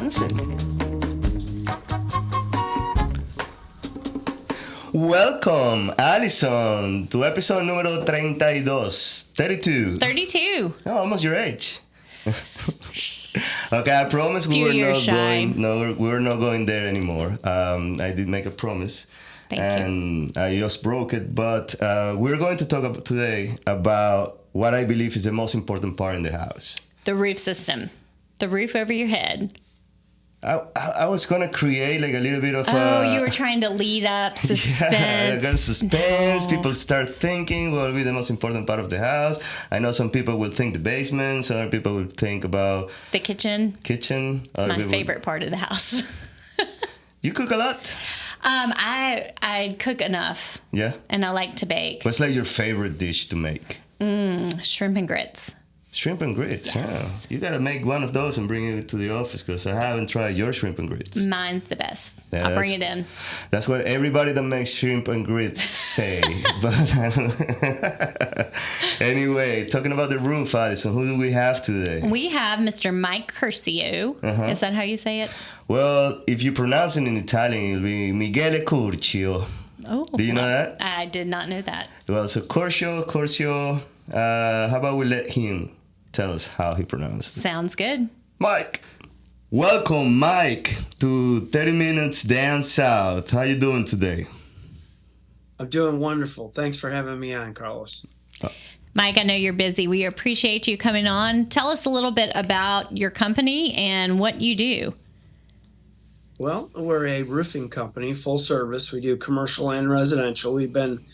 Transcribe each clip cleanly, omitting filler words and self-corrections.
dancing. Welcome, Alison, to episode número 32. 32. 32. Oh, almost your age. Okay, I promise we were not going there anymore. I did make a promise. Thank you. I just broke it. But we're going to talk today about what I believe is the most important part in the house. The roof system. The roof over your head. I was going to create like a little bit of you were trying to lead up suspense. Yeah, against suspense. No. People start thinking what will be the most important part of the house. I know some people will think the basement. Some other people will think about... The kitchen. It's my favorite part of the house. You cook a lot? I cook enough. Yeah? And I like to bake. What's like your favorite dish to make? Shrimp and grits. Shrimp and grits, yes. Yeah. You gotta make one of those and bring it to the office because I haven't tried your shrimp and grits. Mine's the best. Yeah, I'll bring it in. That's what everybody that makes shrimp and grits say. But anyway, talking about the roof, Alison, who do we have today? We have Mr. Mike Curcio. Is that how you say it? Well, if you pronounce it in Italian, it'll be Michele Curcio. Oh, do you know that? I did not know that. Well, so Curcio, how about we let him tell us how he pronounced it. Sounds good. Mike. Welcome, Mike, to 30 Minutes Down South. How you doing today? I'm doing wonderful. Thanks for having me on, Carlos. Mike, I know you're busy. We appreciate you coming on. Tell us a little bit about your company and what you do. Well, we're a roofing company, full service. We do commercial and residential. We've been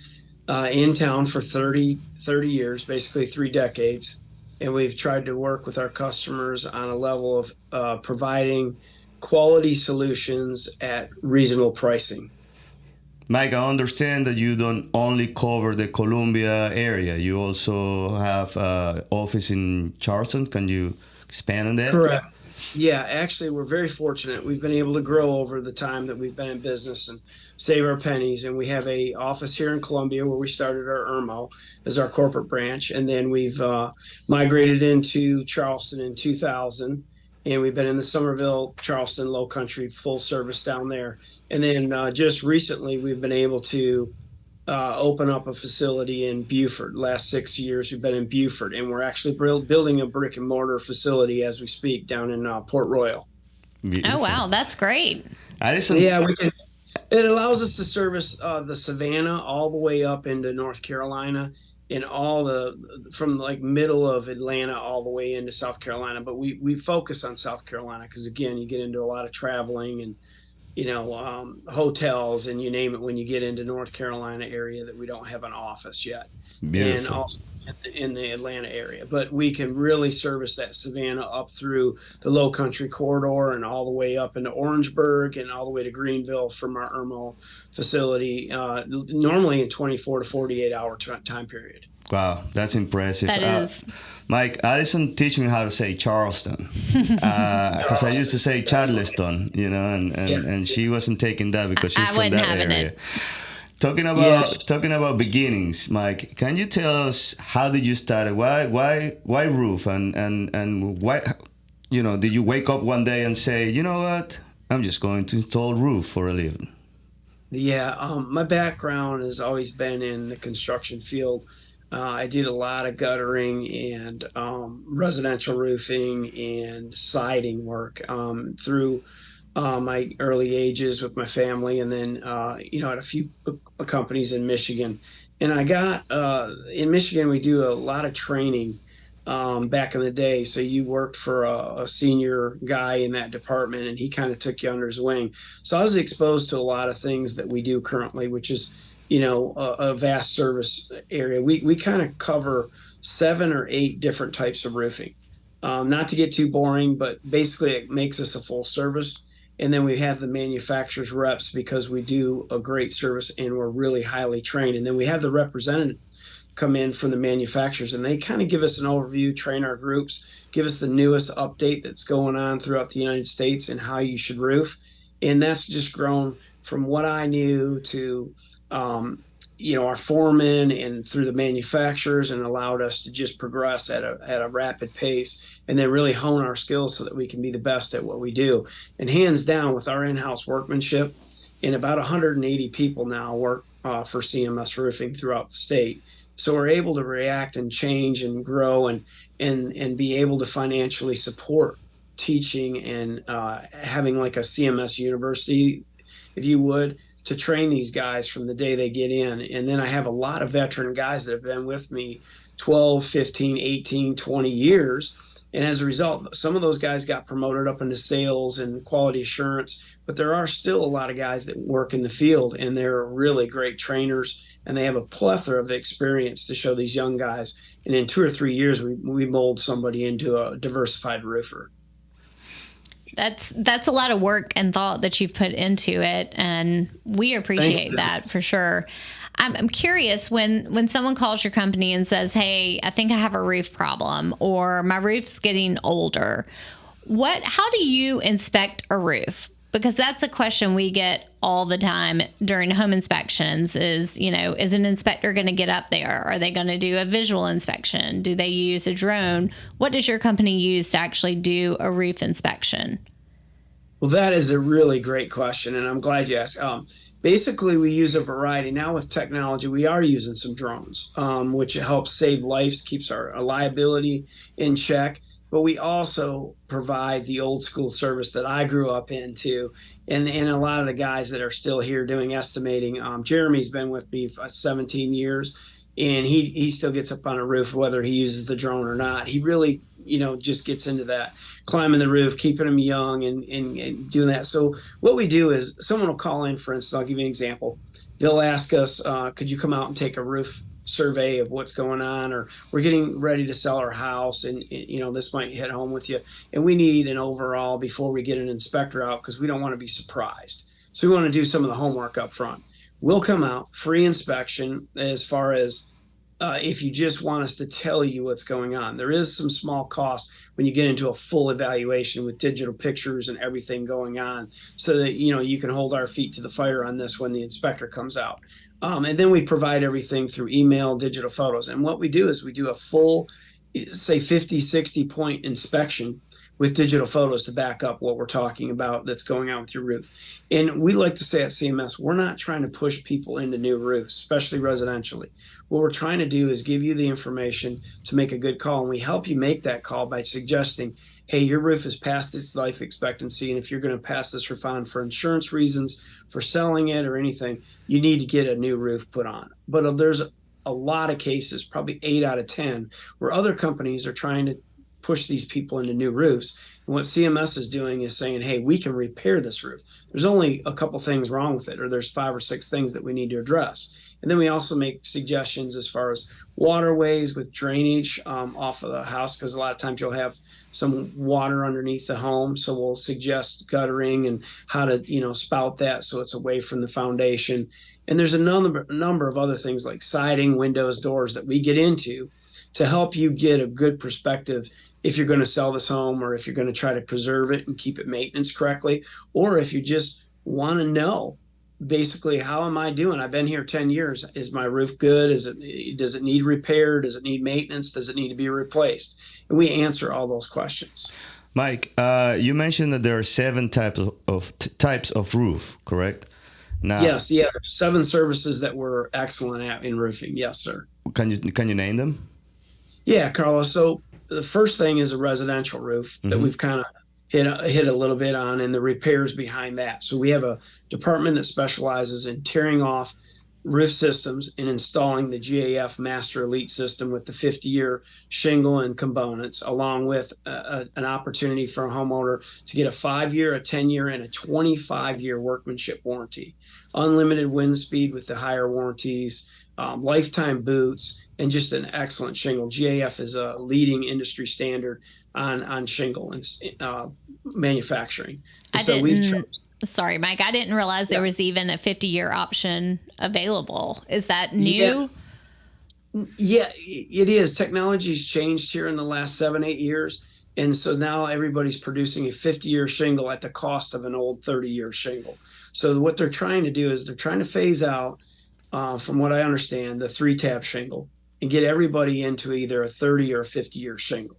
in town for 30 years, basically 3 decades. And we've tried to work with our customers on a level of providing quality solutions at reasonable pricing. Mike, I understand that you don't only cover the Columbia area. You also have an office in Charleston. Can you expand on that? Correct. Yeah, actually, we're very fortunate. We've been able to grow over the time that we've been in business and save our pennies. And we have a office here in Columbia where we started our IRMO as our corporate branch. And then we've migrated into Charleston in 2000. And we've been in the Somerville, Charleston, Low Country, full service down there. And then just recently, we've been able to open up a facility in Beaufort. Last 6 years, we've been in Beaufort, and we're actually building a brick and mortar facility as we speak down in Port Royal. Beautiful. Oh, wow. That's great. Yeah, it allows us to service the Savannah all the way up into North Carolina and from like middle of Atlanta all the way into South Carolina. But we focus on South Carolina because, again, you get into a lot of traveling and hotels and you name it when you get into North Carolina area that we don't have an office yet. Beautiful. And also in the Atlanta area. But we can really service that Savannah up through the Low Country corridor and all the way up into Orangeburg and all the way to Greenville from our IRMO facility, normally in 24 to 48 hour time period. Wow, that's impressive. That is. Mike, Alison teach me how to say Charleston because I used to say Charleston, and she wasn't taking that because she's from that area. It. Talking about beginnings, Mike, can you tell us how did you start? Why roof and why did you wake up one day and say, you know what, I'm just going to install roof for a living? Yeah, my background has always been in the construction field. I did a lot of guttering and residential roofing and siding work through my early ages with my family, and then at a few companies in Michigan. And I got in Michigan, we do a lot of training back in the day. So you worked for a senior guy in that department, and he kind of took you under his wing. So I was exposed to a lot of things that we do currently, which is a vast service area. We kind of cover 7 or 8 different types of roofing. Not to get too boring, but basically it makes us a full service. And then we have the manufacturer's reps because we do a great service and we're really highly trained. And then we have the representative come in from the manufacturers, and they kind of give us an overview, train our groups, give us the newest update that's going on throughout the United States and how you should roof. And that's just grown from what I knew to our foremen and through the manufacturers, and allowed us to just progress at a rapid pace, and then really hone our skills so that we can be the best at what we do. And hands down, with our in-house workmanship, and about 180 people now work for CMS Roofing throughout the state. So we're able to react and change and grow and be able to financially support teaching and having like a CMS university, if you would, to train these guys from the day they get in. And then I have a lot of veteran guys that have been with me 12, 15, 18, 20 years. And as a result, some of those guys got promoted up into sales and quality assurance, but there are still a lot of guys that work in the field, and they're really great trainers, and they have a plethora of experience to show these young guys. And in 2 or 3 years, we mold somebody into a diversified roofer. That's a lot of work and thought that you've put into it, and we appreciate that for sure. I'm curious, when someone calls your company and says, "Hey, I think I have a roof problem," or "My roof's getting older," how do you inspect a roof? Because that's a question we get all the time during home inspections is an inspector going to get up there? Are they going to do a visual inspection? Do they use a drone? What does your company use to actually do a roof inspection? Well, that is a really great question, and I'm glad you asked. Basically, we use a variety. Now with technology, we are using some drones, which helps save lives, keeps our liability in check. But we also provide the old school service that I grew up into, and a lot of the guys that are still here doing estimating. Jeremy's been with me for 17 years, and he still gets up on a roof whether he uses the drone or not. He really just gets into that, climbing the roof, keeping them young and doing that. So what we do is someone will call in, for instance, I'll give you an example. They'll ask us, could you come out and take a roof survey of what's going on, or we're getting ready to sell our house, and this might hit home with you, and we need an overall before we get an inspector out, because we don't want to be surprised. So we want to do some of the homework up front. We'll come out, free inspection, as far as if you just want us to tell you what's going on. There is some small cost when you get into a full evaluation with digital pictures and everything going on, so that you can hold our feet to the fire on this when the inspector comes out. And then we provide everything through email, digital photos. And what we do is we do a full, say 50, 60 point inspection with digital photos to back up what we're talking about that's going on with your roof. And we like to say at CMS, we're not trying to push people into new roofs, especially residentially. What we're trying to do is give you the information to make a good call. And we help you make that call by suggesting, hey, your roof is past its life expectancy, and if you're going to pass this roof on for insurance reasons, for selling it or anything, you need to get a new roof put on. But there's a lot of cases, probably 8 out of 10, where other companies are trying to push these people into new roofs. And what CMS is doing is saying, hey, we can repair this roof. There's only a couple things wrong with it, or there's 5 or 6 things that we need to address. And then we also make suggestions as far as waterways with drainage off of the house, because a lot of times you'll have some water underneath the home. So we'll suggest guttering and how to spout that so it's away from the foundation. And there's a number of other things like siding, windows, doors that we get into to help you get a good perspective if you're going to sell this home, or if you're going to try to preserve it and keep it maintenance correctly, or if you just want to know basically, how am I doing? I've been here 10 years. Is my roof good? Does it need repair? Does it need maintenance? Does it need to be replaced? And we answer all those questions. Mike, you mentioned that there are 7 types of roof, correct? Now, yes, 7 services that we're excellent at in roofing. Yes, sir. Can you name them? Yeah, Carlos. So the first thing is a residential roof that we've kind of hit a little bit on, and the repairs behind that. So we have a department that specializes in tearing off roof systems and installing the GAF Master Elite system with the 50-year shingle and components, along with an opportunity for a homeowner to get a 5-year, a 10-year, and a 25-year workmanship warranty, unlimited wind speed with the higher warranties, lifetime boots, and just an excellent shingle. GAF is a leading industry standard on shingle and manufacturing. Sorry, Mike, I didn't realize there was even a 50-year option available. Is that new? Yeah, it is. Technology's changed here in the last 7-8 years. And so now everybody's producing a 50-year shingle at the cost of an old 30-year shingle. So what they're trying to do is they're trying to phase out from what I understand, the 3-tab shingle and get everybody into either a 30 or a 50-year shingle.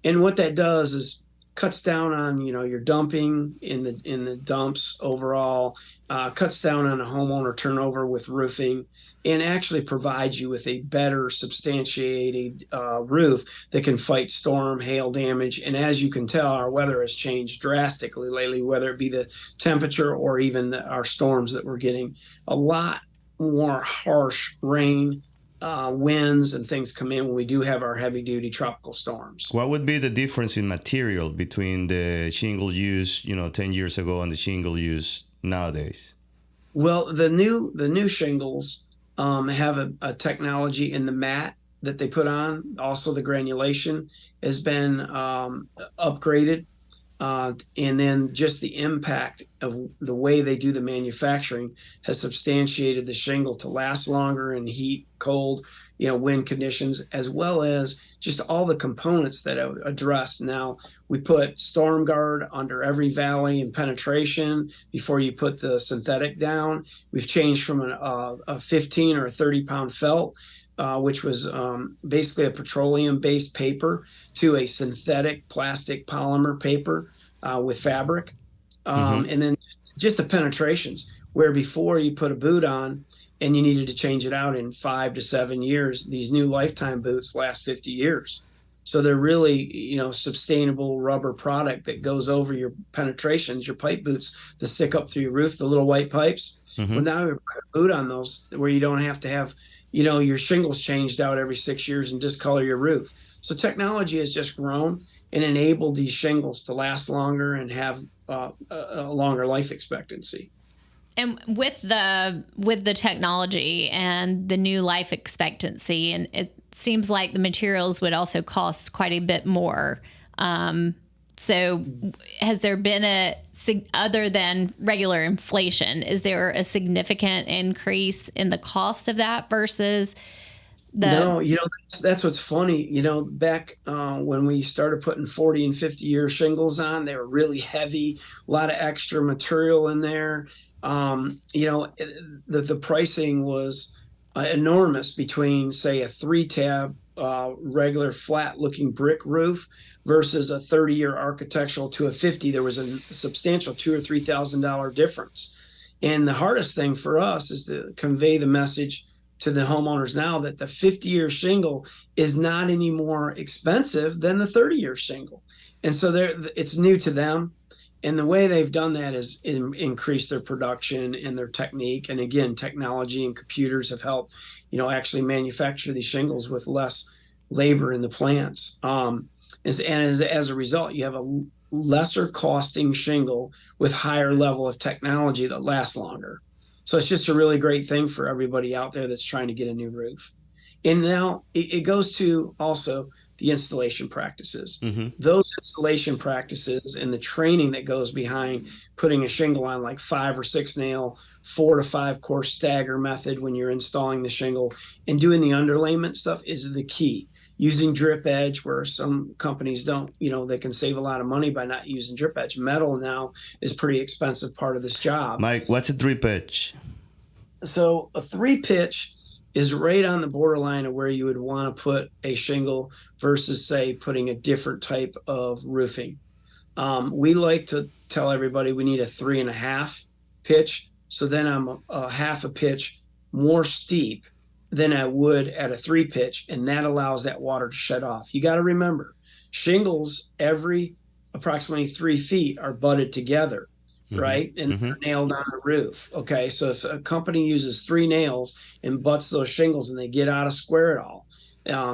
And what that does is cuts down on your dumping in the dumps overall, cuts down on a homeowner turnover with roofing, and actually provides you with a better substantiated roof that can fight storm, hail damage. And as you can tell, our weather has changed drastically lately, whether it be the temperature or even our storms that we're getting. A lot more harsh rain, winds and things come in when we do have our heavy duty tropical storms. What would be the difference in material between the shingle used, 10 years ago and the shingle used nowadays? Well, the new shingles have a technology in the mat that they put on. Also, the granulation has been upgraded. And then just the impact of the way they do the manufacturing has substantiated the shingle to last longer in heat, cold, wind conditions, as well as just all the components that are addressed. Now, we put storm guard under every valley and penetration before you put the synthetic down. We've changed from a 15 or a 30-pound felt, which was basically a petroleum-based paper, to a synthetic plastic polymer paper with fabric. And then just the penetrations, where before you put a boot on and you needed to change it out in 5 to 7 years, these new lifetime boots last 50 years. So they're really, sustainable rubber product that goes over your penetrations, your pipe boots that stick up through your roof, the little white pipes. Well, now you put a boot on those where you don't have to have your shingles changed out every 6 years and discolor your roof. So technology has just grown and enabled these shingles to last longer and have a longer life expectancy. And with the technology and the new life expectancy, and it seems like the materials would also cost quite a bit more. So has there been other than regular inflation, is there a significant increase in the cost of that versus No, that's what's funny. Back when we started putting 40 and 50-year shingles on, they were really heavy, a lot of extra material in there. The pricing was enormous between, say, a 3-tab regular flat looking brick roof versus a 30-year architectural to a 50. There was a substantial $2,000 or $3,000 difference. And the hardest thing for us is to convey the message to the homeowners now that the 50-year shingle is not any more expensive than the 30-year shingle. And so it's new to them. And the way they've done that is increase their production and their technique. And again, technology and computers have helped, actually manufacture these shingles with less labor in the plants. As a result, you have a lesser costing shingle with higher level of technology that lasts longer. So it's just a really great thing for everybody out there that's trying to get a new roof. And now it goes to also the installation practices. Those installation practices and the training that goes behind putting a shingle on, like 5 or 6 nail, 4 to 5 course stagger method when you're installing the shingle, and doing the underlayment stuff is the key. Using drip edge, where some companies don't, they can save a lot of money by not using drip edge. Metal now is a pretty expensive part of this job. Mike, what's a drip edge? So a 3-pitch is right on the borderline of where you would want to put a shingle versus, say, putting a different type of roofing. We like to tell everybody we need a 3.5 pitch. So then I'm a half a pitch more steep than I would at a 3-pitch, and that allows that water to shut off. You got to remember, shingles every approximately 3 feet are butted together, right? And they're nailed on the roof. Okay, so if a company uses 3 nails and butts those shingles and they get out of square at all,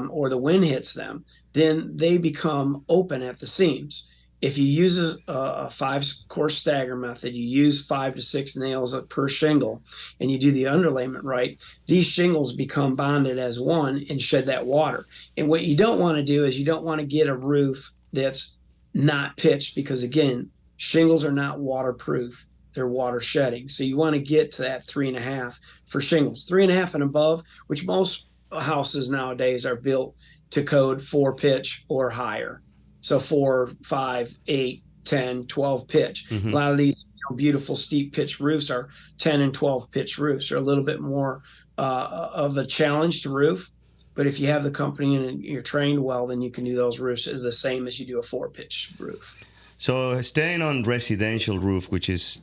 or the wind hits them, then they become open at the seams. If you use a 5-course stagger method, you use 5 to 6 nails per shingle, and you do the underlayment right, these shingles become bonded as one and shed that water. And what you don't want to do is you don't want to get a roof that's not pitched, because again, shingles are not waterproof. They're water shedding. So you want to get to that 3.5 for shingles. 3.5 and above, which most houses nowadays are built to code 4-pitch or higher. So 4, 5, 8, 10, 12 pitch. A lot of these beautiful steep pitch roofs are 10 and 12 pitch roofs. They're a little bit more of a challenged roof. But if you have the company and you're trained well, then you can do those roofs the same as you do a 4-pitch roof. So staying on residential roof, which is,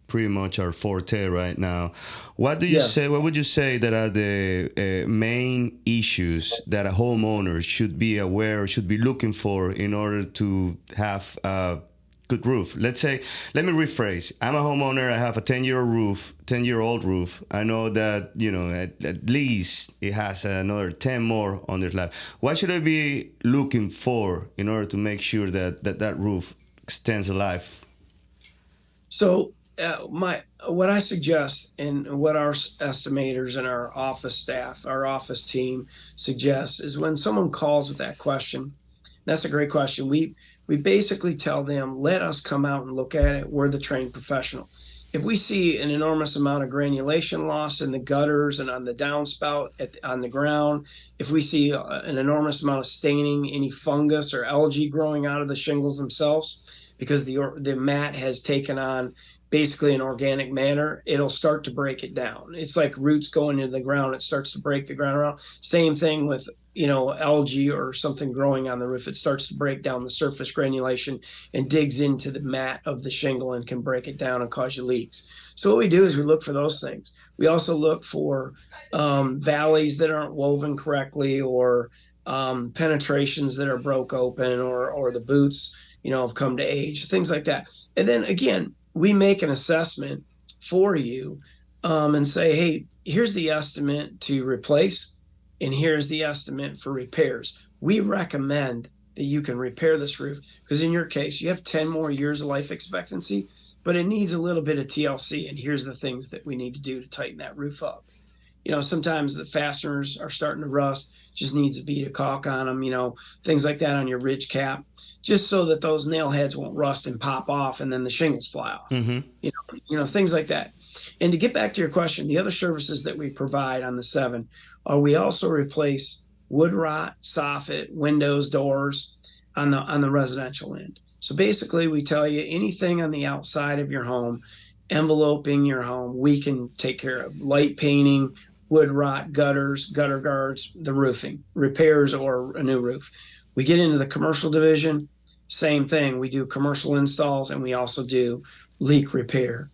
pretty much our forte right now, what do you Yes. say? What would you say that are the main issues that a homeowner should be aware or should be looking for in order to have a good roof? Let me rephrase. I'm a homeowner. I have a 10-year-old roof. I know that, at least it has another 10 more on their life. What should I be looking for in order to make sure that roof extends the life? So what I suggest and what our estimators and our office staff, our office team suggests is when someone calls with that question, that's a great question. We basically tell them, let us come out and look at it. We're the trained professional. If we see an enormous amount of granulation loss in the gutters and on the downspout on the ground, if we see an enormous amount of staining, any fungus or algae growing out of the shingles themselves, because the mat has taken on basically an organic matter, it'll start to break it down. It's like roots going into the ground. It starts to break the ground around. Same thing with algae or something growing on the roof. It starts to break down the surface granulation and digs into the mat of the shingle and can break it down and cause you leaks. So what we do is we look for those things. We also look for valleys that aren't woven correctly, or penetrations that are broke open, or the boots have come to age, things like that. And then again, we make an assessment for you and say, hey, here's the estimate to replace, and here's the estimate for repairs. We recommend that you can repair this roof because in your case, you have 10 more years of life expectancy, but it needs a little bit of TLC. And here's the things that we need to do to tighten that roof up. Sometimes the fasteners are starting to rust, just needs a bead of caulk on them, things like that on your ridge cap, just so that those nail heads won't rust and pop off and then the shingles fly off, things like that. And to get back to your question, the other services that we provide on the 7 are we also replace wood rot, soffit, windows, doors on the residential end. So basically we tell you anything on the outside of your home, enveloping your home, we can take care of. Light painting, wood rot, gutters, gutter guards, the roofing, repairs, or a new roof. We get into the commercial division, same thing. We do commercial installs, and we also do leak repair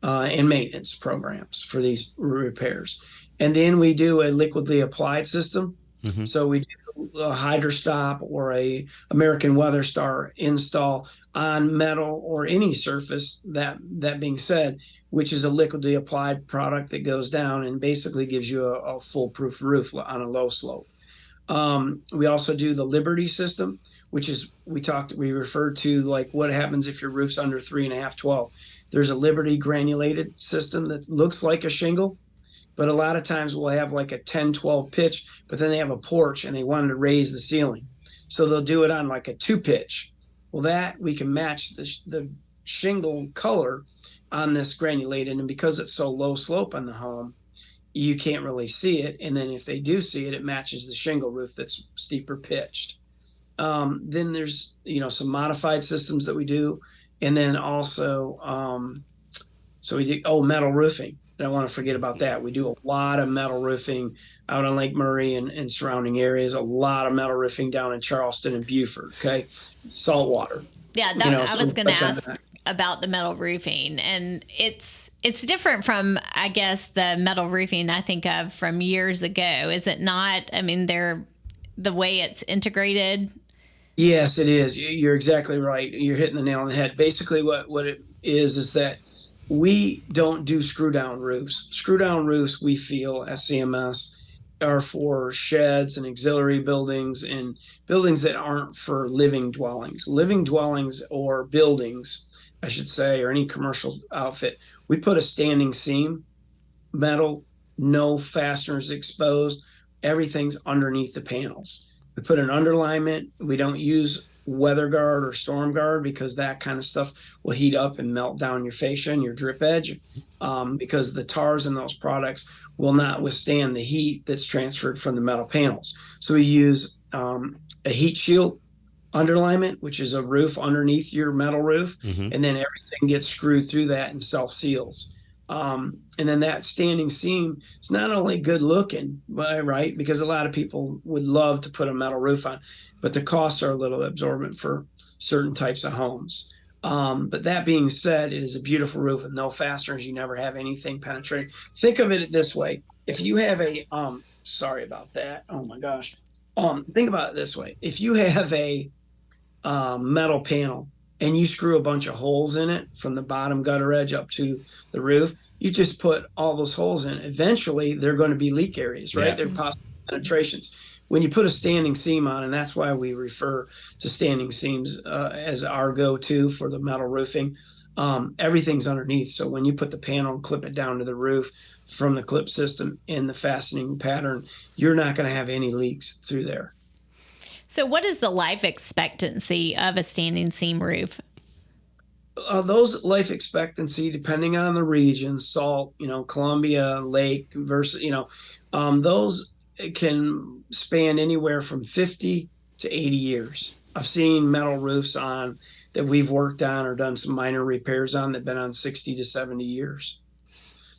and maintenance programs for these repairs. And then we do a liquidly applied system. Mm-hmm. So we do a HydroStop or a American Weather Star install on metal or any surface. That being said, which is a liquidly applied product that goes down and basically gives you a foolproof roof on a low slope. We also do the Liberty system, which is we referred to like what happens if your roof's under 3.5, 12. There's a Liberty granulated system that looks like a shingle, but a lot of times we'll have like a 10, 12 pitch, but then they have a porch and they wanted to raise the ceiling. So they'll do it on like a 2 pitch. Well, that we can match the shingle color on this granulated. And because it's so low slope on the home, you can't really see it. And then if they do see it, it matches the shingle roof that's steeper pitched. Then there's, some modified systems that we do. And then also, so we do, metal roofing. I don't want to forget about that. We do a lot of metal roofing out on Lake Murray and surrounding areas, a lot of metal roofing down in Charleston and Beaufort, okay? Saltwater. Yeah, I was going to ask about the metal roofing. And it's different from, I guess, the metal roofing I think of from years ago. Is it not? I mean, the way it's integrated. Yes, it is. You're exactly right. You're hitting the nail on the head. Basically, what it is that we don't do screw down roofs. Screw down roofs, we feel, as CMS, are for sheds and auxiliary buildings and buildings that aren't for living dwellings. Living dwellings or buildings, I should say, or any commercial outfit, we put a standing seam, metal, no fasteners exposed. Everything's underneath the panels. We put an underlayment. We don't use weather guard or storm guard because that kind of stuff will heat up and melt down your fascia and your drip edge because the tars in those products will not withstand the heat that's transferred from the metal panels. So we use a heat shield underlayment, which is a roof underneath your metal roof, and then everything gets screwed through that and self-seals. And then that standing seam is not only good looking, right? Because a lot of people would love to put a metal roof on, but the costs are a little absorbent for certain types of homes. But that being said, it is a beautiful roof with no fasteners. You never have anything penetrating. Think of it this way. If you have sorry about that. Oh my gosh. Think about it this way. If you have a metal panel and you screw a bunch of holes in it from the bottom gutter edge up to the roof, you just put all those holes in. Eventually, they're going to be leak areas, right? Yeah. They're possible penetrations. When you put a standing seam on, and that's why we refer to standing seams as our go-to for the metal roofing, everything's underneath. So when you put the panel and clip it down to the roof from the clip system in the fastening pattern, you're not going to have any leaks through there. So what is the life expectancy of a standing seam roof? Those life expectancy, depending on the region, salt, Columbia, lake versus, those can span anywhere from 50 to 80 years. I've seen metal roofs on that we've worked on or done some minor repairs on that have been on 60 to 70 years.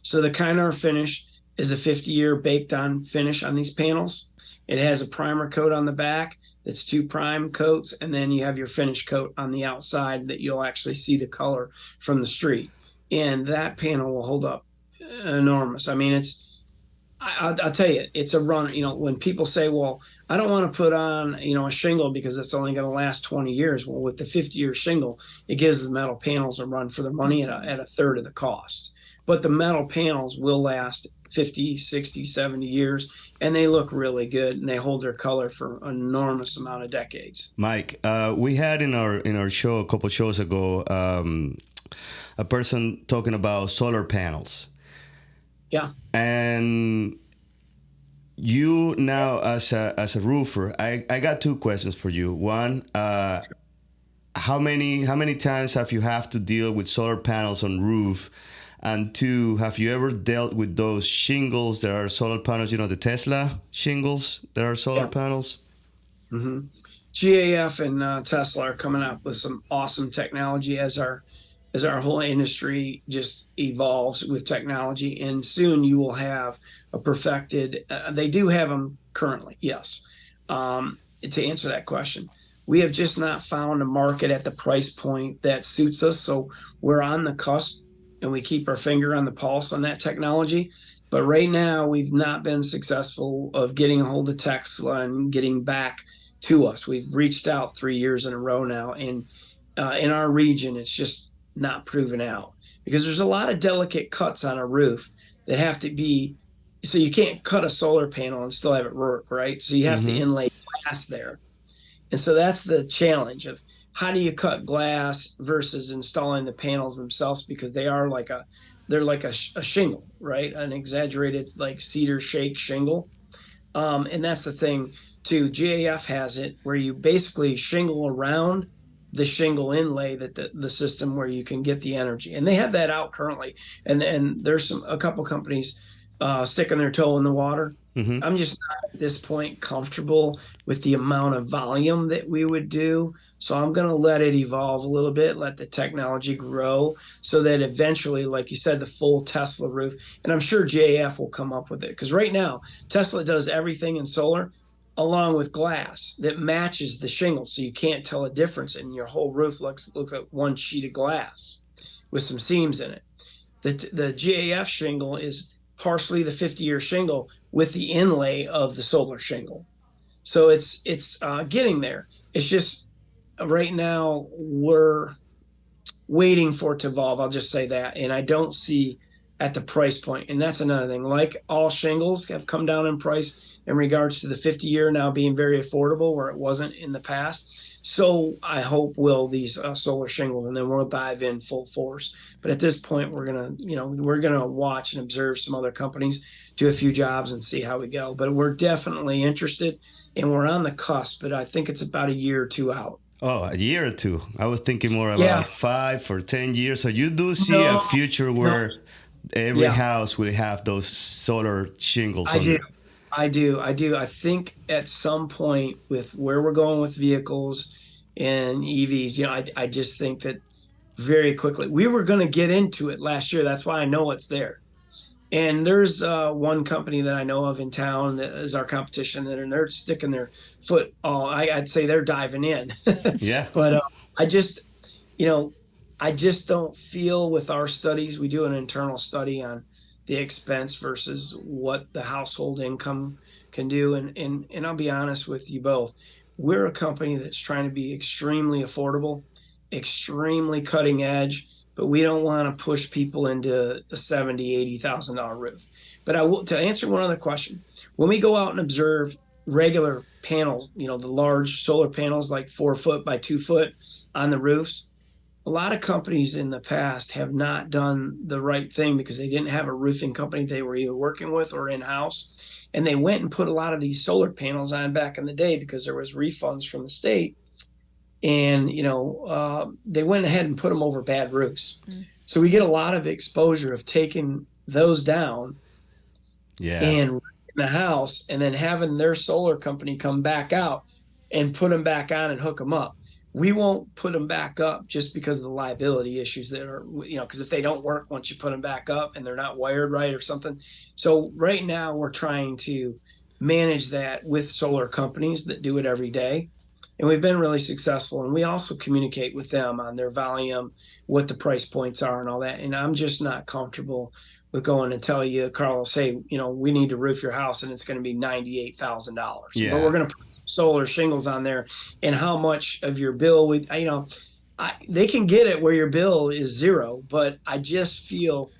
So the Kynar finish is a 50-year baked on finish on these panels. It has a primer coat on the back that's 2 prime coats, and then you have your finish coat on the outside that you'll actually see the color from the street. And that panel will hold up enormous. I mean, I'll tell you, it's a run. When people say, well, I don't want to put on, a shingle because it's only going to last 20 years. Well, with the 50-year shingle, it gives the metal panels a run for their money at a third of the cost. But the metal panels will last 50, 60, 70 years, and they look really good, and they hold their color for an enormous amount of decades. Mike, we had in our show a couple shows ago a person talking about solar panels. Yeah. And you now, as a roofer, I got 2 questions for you. One, how many times have you to deal with solar panels on roof? And 2, have you ever dealt with those shingles that are solar panels? The Tesla shingles that are solar panels? Mm-hmm. GAF and Tesla are coming up with some awesome technology as our whole industry just evolves with technology. And soon you will have a perfected. They do have them currently, yes. To answer that question, we have just not found a market at the price point that suits us. So we're on the cusp, and we keep our finger on the pulse on that technology. But right now, we've not been successful of getting a hold of Tesla and getting back to us. We've reached out 3 years in a row now, and in our region, it's just not proven out because there's a lot of delicate cuts on a roof that have to be. So you can't cut a solar panel and still have it work, right? So you have to inlay glass there. And so that's the challenge of how do you cut glass versus installing the panels themselves, because they're like a shingle, right? An exaggerated like cedar shake shingle. And that's the thing too. GAF has it where you basically shingle around the shingle inlay that the system where you can get the energy. And they have that out currently. And there's a couple companies sticking their toe in the water. Mm-hmm. I'm just not at this point comfortable with the amount of volume that we would do. So I'm going to let it evolve a little bit, let the technology grow so that eventually, like you said, the full Tesla roof, and I'm sure JF will come up with it. Because right now, Tesla does everything in solar along with glass that matches the shingle. So you can't tell a difference, and your whole roof looks like one sheet of glass with some seams in it. The GAF shingle is partially the 50-year shingle with the inlay of the solar shingle. So it's getting there. It's just right now we're waiting for it to evolve. I'll just say that. And I don't see at the price point. And that's another thing. Like all shingles have come down in price in regards to the 50-year now being very affordable where it wasn't in the past. So I hope will these solar shingles, and then we'll dive in full force. But at this point, we're gonna watch and observe some other companies do a few jobs and see how we go. But we're definitely interested, and we're on the cusp. But I think it's about a year or 2 out. Oh, a year or 2. I was thinking more about 5 or 10 years. So you do see a future where every house will have those solar shingles. I do. I think at some point with where we're going with vehicles and EVs, I just think that very quickly. We were going to get into it last year. That's why I know it's there. And there's one company that I know of in town that is our competition, and they're sticking their foot all. I'd say they're diving in. Yeah. But I just, you know, I just don't feel with our studies. We do an internal study on the expense versus what the household income can do. And I'll be honest with you both. We're a company that's trying to be extremely affordable, extremely cutting edge, but we don't want to push people into a $70,000, $80,000 roof. But I will, to answer one other question, when we go out and observe regular panels, the large solar panels like 4 foot by 2 foot on the roofs, a lot of companies in the past have not done the right thing because they didn't have a roofing company they were either working with or in-house. And they went and put a lot of these solar panels on back in the day because there was refunds from the state. And, they went ahead and put them over bad roofs. Mm. So we get a lot of exposure of taking those down and in the house and then having their solar company come back out and put them back on and hook them up. We won't put them back up just because of the liability issues that are, because if they don't work once you put them back up and they're not wired right or something. So right now we're trying to manage that with solar companies that do it every day. And we've been really successful. And we also communicate with them on their volume, what the price points are and all that. And I'm just not comfortable with going and tell you, Carlos, hey, we need to roof your house and it's going to be $98,000. Yeah. But we're going to put some solar shingles on there. And how much of your bill they can get it where your bill is zero, but I just feel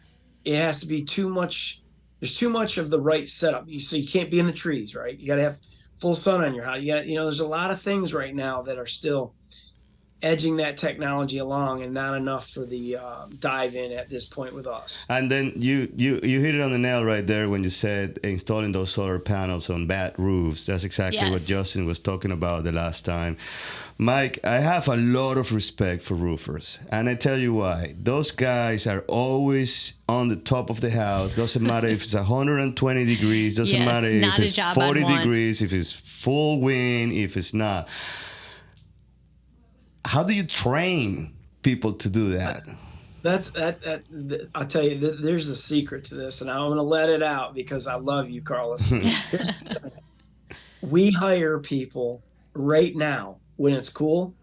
it has to be too much. There's too much of the right setup. So you can't be in the trees, right? You got to have full sun on your house. There's a lot of things right now that are still edging that technology along and not enough for the dive in at this point with us. And then you hit it on the nail right there when you said installing those solar panels on bad roofs. That's exactly what Justin was talking about the last time. Mike, I have a lot of respect for roofers, and I tell you why. Those guys are always on the top of the house. Doesn't matter if it's 120 degrees. Doesn't matter if it's 40 degrees, if it's full wind, if it's not. How do you train people to do that? I'll tell you, there's a secret to this, and I'm going to let it out because I love you, Carlos. We hire people right now when it's cool,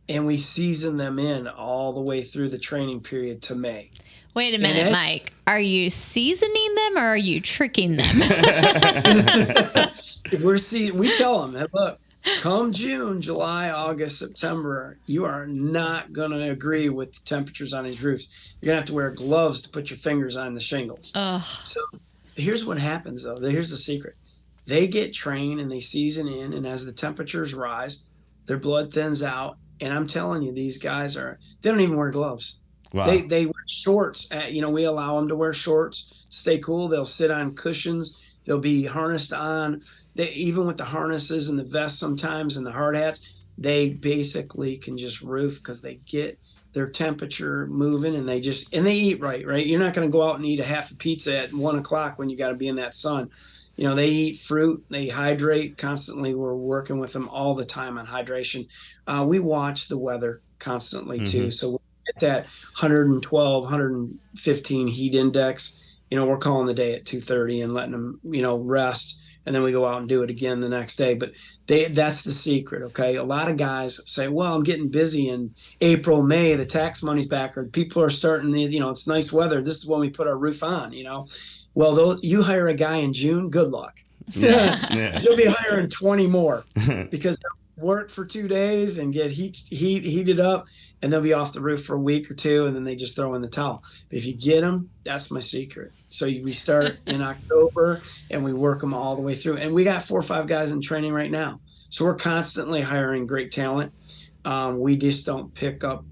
and we season them in all the way through the training period to May. Wait a minute, Mike. Are you seasoning them or are you tricking them? We tell them, hey, look, come June, July, August, September, you are not going to agree with the temperatures on these roofs. You're going to have to wear gloves to put your fingers on the shingles. So here's what happens, though. Here's the secret. They get trained and they season in, and as the temperatures rise, their blood thins out. And I'm telling you, these guys they don't even wear gloves. Wow. They wear shorts. We allow them to wear shorts to stay cool. They'll sit on cushions. They'll be harnessed on. Even with the harnesses and the vests sometimes and the hard hats, they basically can just roof because they get their temperature moving and they eat right? You're not going to go out and eat a half a pizza at 1 o'clock when you got to be in that sun. They eat fruit, they hydrate constantly. We're working with them all the time on hydration. We watch the weather constantly too. So we get that 112, 115 heat index. We're calling the day at 2:30 and letting them, rest. And then we go out and do it again the next day. But that's the secret, okay? A lot of guys say, well, I'm getting busy in April, May, the tax money's back, or people are starting, it's nice weather. This is when we put our roof on, Well, you hire a guy in June, good luck. Yeah. You'll be hiring 20 more because they'll work for 2 days and get heated up, and they'll be off the roof for a week or two, and then they just throw in the towel. But if you get them, that's my secret. So we start in October, and we work them all the way through. And we got 4 or 5 guys in training right now. So we're constantly hiring great talent. We just don't pick up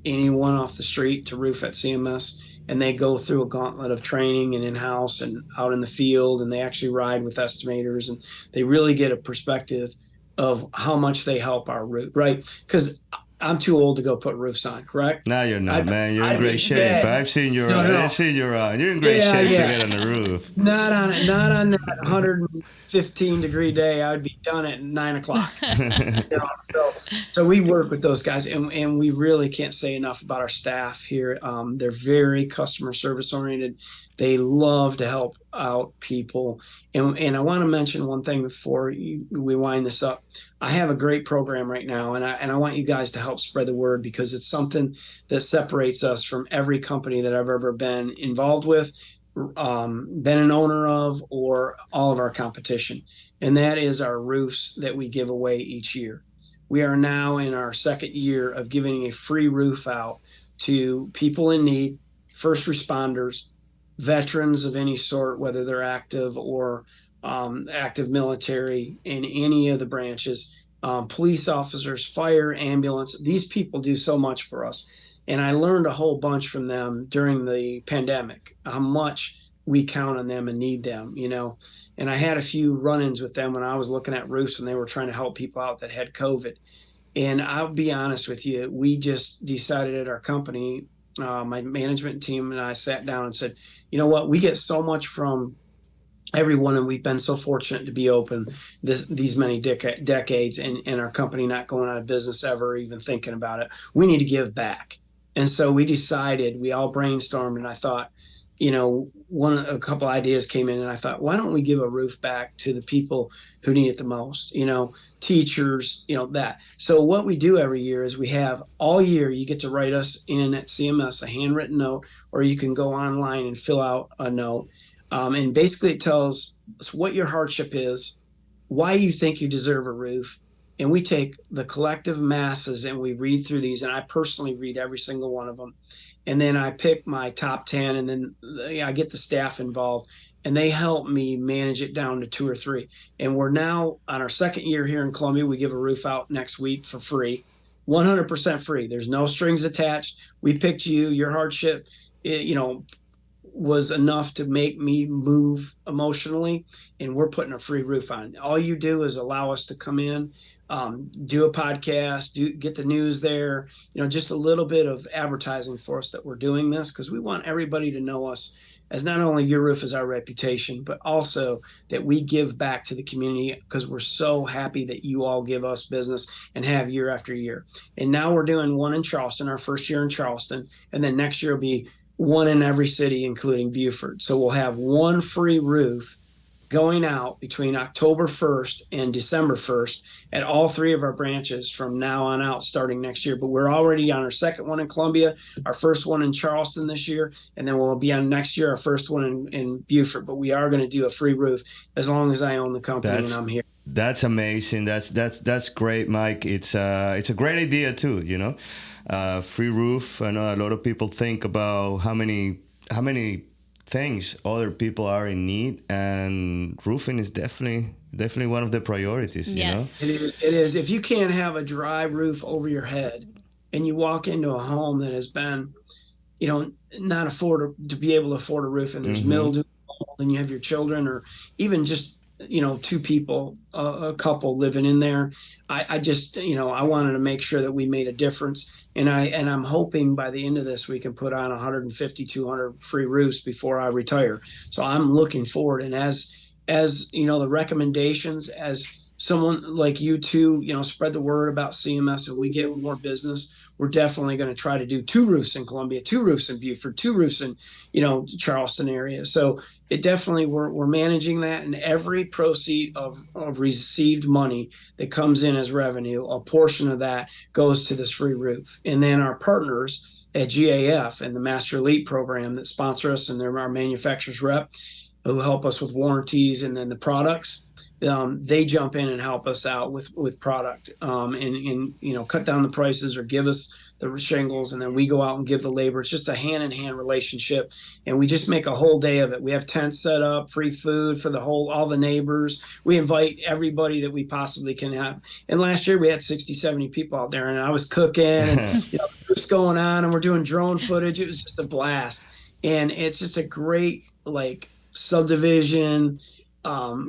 anyone off the street to roof at CMS. And they go through a gauntlet of training and in-house and out in the field, and they actually ride with estimators, and they really get a perspective of how much they help our roof, right? Because I'm too old to go put roofs on, correct? No, you're not, man. You're in I'd great be shape. dead. I've seen your. No, no. I've seen your. You're in great Yeah, shape to yeah. get on the roof. Not on that 115-degree day. I would be done at 9 o'clock. You know, so we work with those guys, and we really can't say enough about our staff here. They're very customer service oriented. They love to help out people. And I want to mention one thing before we wind this up. I have a great program right now, and I want you guys to help spread the word because it's something that separates us from every company that I've ever been involved with, been an owner of, or all of our competition. And that is our roofs that we give away each year. We are now in our second year of giving a free roof out to people in need, first responders, veterans of any sort, whether they're active or active military in any of the branches, police officers, fire, ambulance. These people do so much for us. And I learned a whole bunch from them during the pandemic, how much we count on them and need them, you know. And I had a few run-ins with them when I was looking at roofs and they were trying to help people out that had COVID. And I'll be honest with you, we just decided at our company, my management team and I sat down and said, you know what, we get so much from everyone, and we've been so fortunate to be open these many decades, and our company not going out of business ever, even thinking about it. We need to give back. And so we decided, we all brainstormed, and I thought, you know, a couple ideas came in, and I thought, why don't we give a roof back to the people who need it the most? You know, teachers, you know, that. So what we do every year is we have all year, you get to write us in at CMS a handwritten note, or you can go online and fill out a note. And basically it tells us what your hardship is, why you think you deserve a roof. And we take the collective masses and we read through these. And I personally read every single one of them. And then I pick my top 10, and then I get the staff involved, and they help me manage it down to 2 or 3. And we're now on our second year here in Columbia. We give a roof out next week for free, 100% free. There's no strings attached. We picked you, your hardship, you know, was enough to make me move emotionally, and we're putting a free roof on. All you do is allow us to come in, do a podcast, get the news there, you know, just a little bit of advertising for us that we're doing this, because we want everybody to know us as not only your roof is our reputation, but also that we give back to the community, because we're so happy that you all give us business and have year after year. And now we're doing one in Charleston, our first year in Charleston, and then next year will be one in every city, including Beaufort. So we'll have one free roof going out between October 1st and December 1st at all 3 of our branches from now on out, starting next year. But we're already on our second one in Columbia, our first one in Charleston this year, and then we'll be on next year, our first one in Beaufort. But we are going to do a free roof as long as I own the company and I'm here. That's amazing. That's great, Mike. It's a great idea too. You know, free roof. I know a lot of people think about how many things other people are in need, and roofing is definitely one of the priorities. Yes. You know, it is. If you can't have a dry roof over your head, and you walk into a home that has been, you know, not to be able to afford a roof, and there's mildew, and you have your children, or even just, you know, 2 people, a couple living in there. I just, you know, I wanted to make sure that we made a difference, and I'm hoping by the end of this we can put on 150, 200 free roofs before I retire. So I'm looking forward, and as you know, the recommendations, as someone like you two, you know, spread the word about CMS and we get more business, we're definitely going to try to do 2 roofs in Columbia, 2 roofs in Beaufort, 2 roofs in, you know, Charleston area. So it definitely, we're managing that, and every proceed of received money that comes in as revenue, a portion of that goes to this free roof. And then our partners at GAF and the Master Elite program that sponsor us, and they're our manufacturer's rep who help us with warranties and then the products. They jump in and help us out with product, and you know, cut down the prices or give us the shingles, and then we go out and give the labor. It's just a hand-in-hand relationship, and we just make a whole day of it. We have tents set up, free food for all the neighbors. We invite everybody that we possibly can have. And last year we had 60, 70 people out there, and I was cooking, and you know, what's going on, and we're doing drone footage. It was just a blast, and it's just a great, like, subdivision,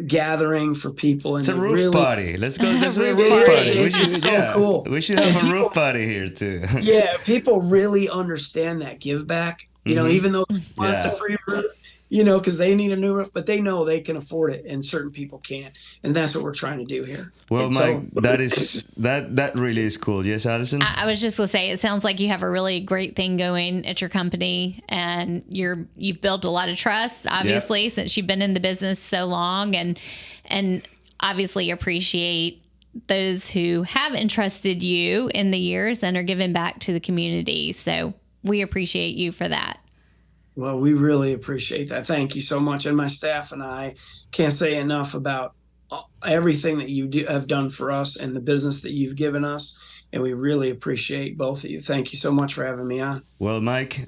gathering for people. And it's a roof really, party. Let's go. Let's do a Roof roof party. party. It's so cool. We should have a roof party here too. Yeah, people really understand that give back. Even though they want the free roof, because they need a new roof, but they know they can afford it, and certain people can't, and that's what we're trying to do here. Well, And Mike, that really is cool. Yes, Allison. I was just gonna say, it sounds like you have a really great thing going at your company, and you've built a lot of trust, obviously, since you've been in the business so long, and obviously appreciate those who have entrusted you in the years and are giving back to the community. So we appreciate you for that. Well, we really appreciate that. Thank you so much. And my staff and I can't say enough about everything that you have done for us and the business that you've given us. And we really appreciate both of you. Thank you so much for having me on. Well, Mike,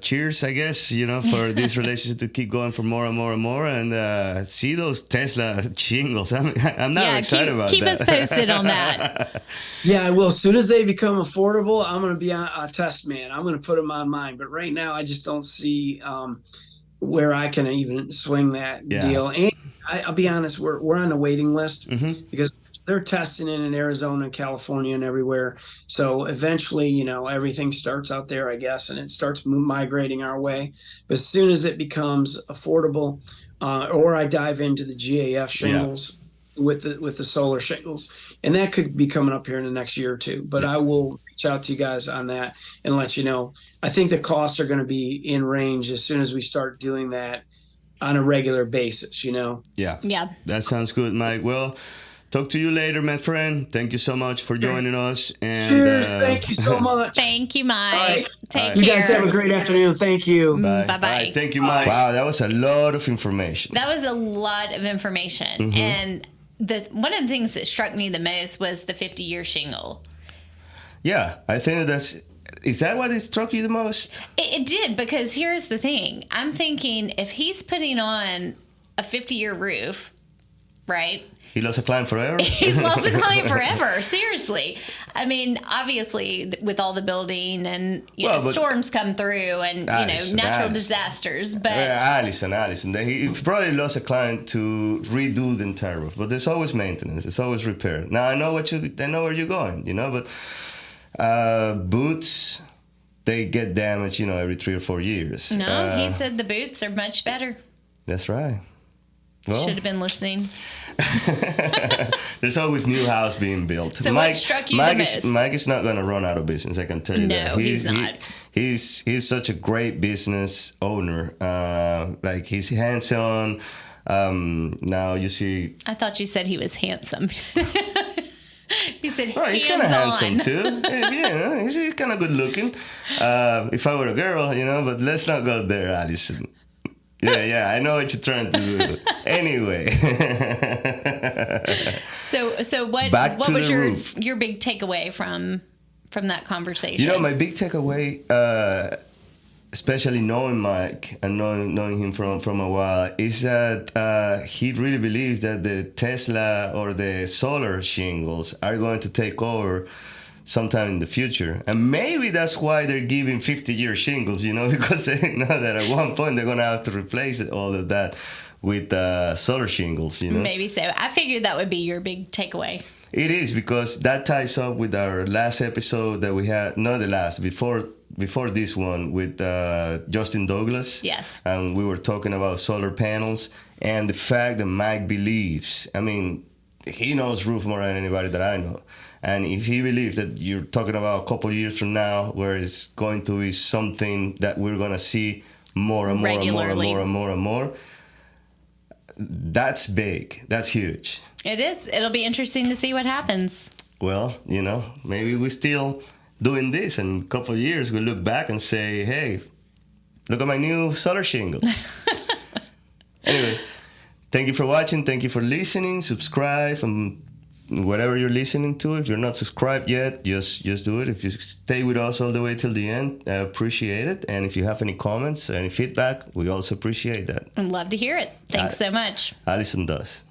cheers, I guess, for this relationship to keep going for more and more and more, and see those Tesla shingles. I'm not excited about that. Keep us posted on that. Yeah, I will. As soon as they become affordable, I'm going to be a test man. I'm going to put them on mine. But right now, I just don't see where I can even swing that deal. And I'll be honest, we're on the waiting list because they're testing it in Arizona, California, and everywhere. So eventually, everything starts out there, I guess, and it starts migrating our way. But as soon as it becomes affordable, or I dive into the GAF shingles with the solar shingles, and that could be coming up here in the next year or two. But I will reach out to you guys on that and let you know. I think the costs are going to be in range as soon as we start doing that on a regular basis. Yeah. That sounds good, Mike. Well, talk to you later, my friend. Thank you so much for joining us. And cheers. Thank you so much. Thank you, Mike. Take care. You guys have a great afternoon. Thank you. Bye-bye. Thank you, Mike. Wow, that was a lot of information. That was a lot of information. And one of the things that struck me the most was the 50-year shingle. Yeah, I think is that what it struck you the most? It did, because here's the thing. I'm thinking, if he's putting on a 50-year roof, right? He lost a client forever? He's lost a client forever. Seriously. I mean, obviously, with all the building and storms come through and natural disasters. But Allison, he probably lost a client to redo the entire roof. But there's always maintenance. There's always repair. Now I know where you're going. But boots, they get damaged. Every 3 or 4 years. No, he said the boots are much better. That's right. Well, should have been listening. There's always new house being built. So what struck you the most? Mike is not going to run out of business. I can tell you that. No, he's not. He's such a great business owner. He's hands-on. Now you see. I thought you said he was handsome. You said he's kind of handsome too. He's kind of good looking. If I were a girl, but let's not go there, Allison. Yeah, I know what you're trying to do. Anyway. So what was your big takeaway from that conversation? My big takeaway, especially knowing Mike and knowing him from a while, is that he really believes that the Tesla or the solar shingles are going to take over sometime in the future. And maybe that's why they're giving 50-year shingles, because they know that at one point they're going to have to replace all of that with solar shingles, Maybe so. I figured that would be your big takeaway. It is, because that ties up with our last episode that we had, not the last, before this one with Justin Douglas. Yes. And we were talking about solar panels and the fact that Mike believes, he knows roof more than anybody that I know. And if he believes that you're talking about a couple of years from now where it's going to be something that we're going to see more and more regularly. and more, that's big. That's huge. It is. It'll be interesting to see what happens. Well, maybe we're still doing this, and in a couple of years we'll look back and say, hey, look at my new solar shingles. Anyway, thank you for watching. Thank you for listening. Subscribe and whatever you're listening to. If you're not subscribed yet, just do it. If you stay with us all the way till the end, I appreciate it. And if you have any comments, any feedback, we also appreciate that. I'd love to hear it. Thanks so much. Allison does.